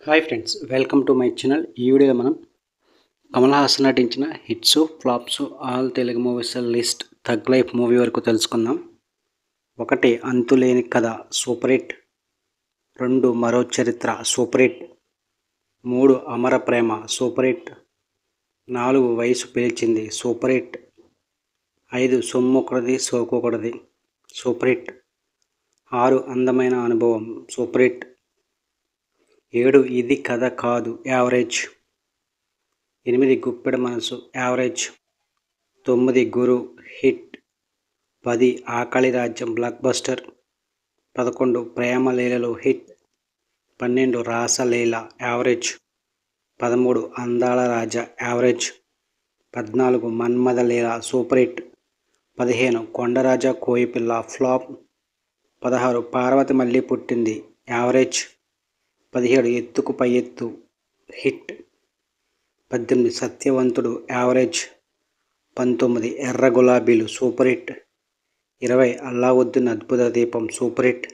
Hi friends, welcome to my channel. ఈ వీడియోలో మనం కమల్ హాసన్ నటించిన hits flops all Telugu movies list tug life movie వరకు తెలుసుకుందాం. 1 అంతులేని కథ సూపర్ హిట్, 2 మరో చరిత్ర సూపర్ హిట్, 3 అమర ప్రేమ సూపర్ హిట్, 4 వయసు పిలిచింది సూపర్ హిట్, 5 సొమ్మొకటిది సోకొకటిది సూపర్ హిట్, 6 అందమైన అనుభవం సూపర్ హిట్, 7 ఇది కథ కాదు యావరేజ్, 8 గుప్పెడు మనసు యావరేజ్, 9 గురు హిట్, 10 ఆకలి రాజ్యం బ్లాక్ బస్టర్, 11 ప్రేమ లీలలు హిట్, 12 రాసలీల యావరేజ్, 13 అందాల రాజా యావరేజ్, 14 మన్మథ లీల సూపర్ హిట్, 15 కొండరాజా కోయిపిల్ల ఫ్లాప్, 16 పార్వతి మళ్ళీ పుట్టింది యావరేజ్, 17 ఎత్తుకు పై ఎత్తు హిట్, 18 సత్యవంతుడు యావరేజ్, 19 ఎర్ర గులాబీలు super hit, 20 Allauddin Adbhuta Deepam super hit,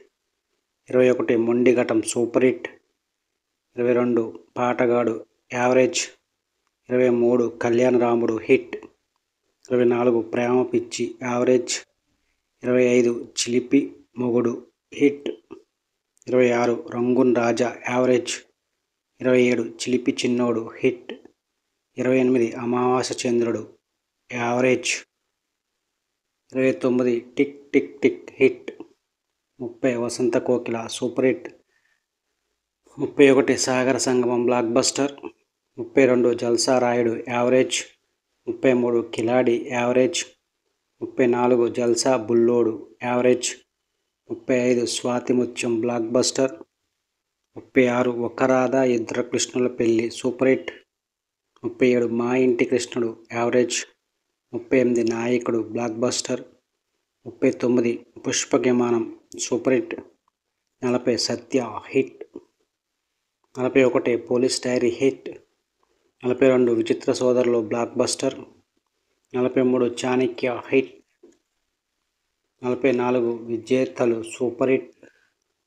21 Mondighatam super hit, 22 Paatagaadu average, 23 Kalyanaramudu hit, 24 Prema Pichchi average, 25 చిలిపి మొగుడు హిట్, 26 రంగున్ రాజా యావరేజ్, 27 చిలిపి చిన్నోడు హిట్, 28 అమావాస్య చంద్రుడు average, 29 tick tick tick hit, 30 వసంత కోకిల సూపర్ హిట్, 31 సాగర సంగమం బ్లాక్ బస్టర్, 32 జల్సా రాయుడు యావరేజ్, 33 కిలాడి యావరేజ్, 34 జల్సా Bullodu average, 35 Swathi Muthyam block buster, 36 ఒక రాధ ఇద్దరు కృష్ణుల పెళ్లి సూపర్ హిట్, 37 మా ఇంటి కృష్ణుడు యావరేజ్, 38 నాయకుడు బ్లాక్ బస్టర్, 39 పుష్పక విమానం సూపర్ హిట్, 40 సత్య హిట్, 41 పోలీస్ డైరీ హిట్, 42 విచిత్ర సోదరులు బ్లాక్ బస్టర్, 43 చాణక్య హిట్, 44 విజేతలు సూపర్ హిట్,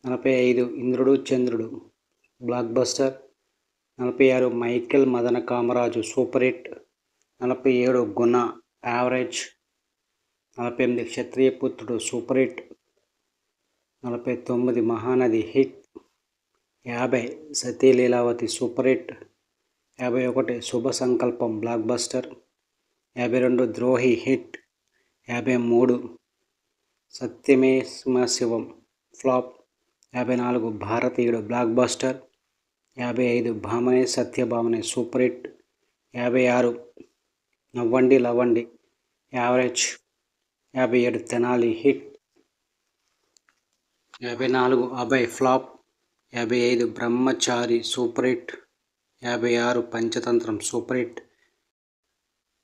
45 ఇంద్రుడు చంద్రుడు బ్లాక్ బస్టర్, 46 మైకేల్ మదన కామరాజు సూపర్ హిట్, 47 గుణ యావరేజ్, 48 క్షత్రియ పుత్రుడు సూపర్ హిట్, 49 మహానది హిట్, 50 సతీ లీలావతి సూపర్ హిట్, 51 శుభ సంకల్పం బ్లాక్ బస్టర్, 52 ద్రోహి హిట్, 53 సత్యమే శివం flop, 54 Bharateeyudu blockbuster, 55 Bhamane Satyabhamane super hit, 56 Navvandi Lavvandi average, 57 Tenali hit, 54 Abhay flop, 55 Brahmachari super hit, 56 Panchatantram super hit,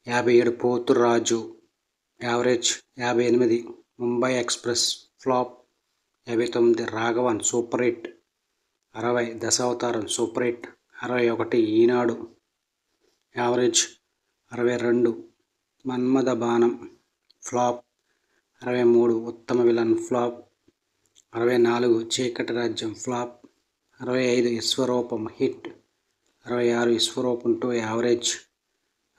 57 Pothuraju average, 58 Mumbai express flop, 59 Raghavan super hit, 60 Dasavatharam super hit, 61 Eenadu average, 62 Manmadha Banam flop, 63 Uttama villain flop, 64 Cheekati Rajyam flop, 65 Vishwaroopam hit, 66 Vishwaroopam 2 average,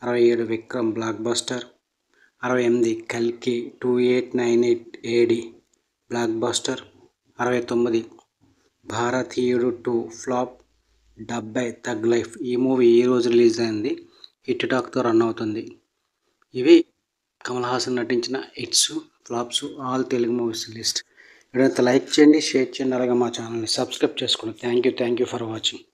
67 Vikram block buster, 68 కల్కి 2898 AD block buster, 69 భారతీయుడు 2 flop, 70 tug life. ఈ movie ఈ రోజు release అయింది. Hit టాక్తో run అవుతుంది. ఇవి కమల్ హాసన్ నటించిన hits flops all Telugu movies list. వీడియోని లైక్ చేయండి, షేర్ చేయండి, అలాగే మా ఛానల్ని సబ్స్క్రైబ్ చేసుకోండి. Thank you for watching.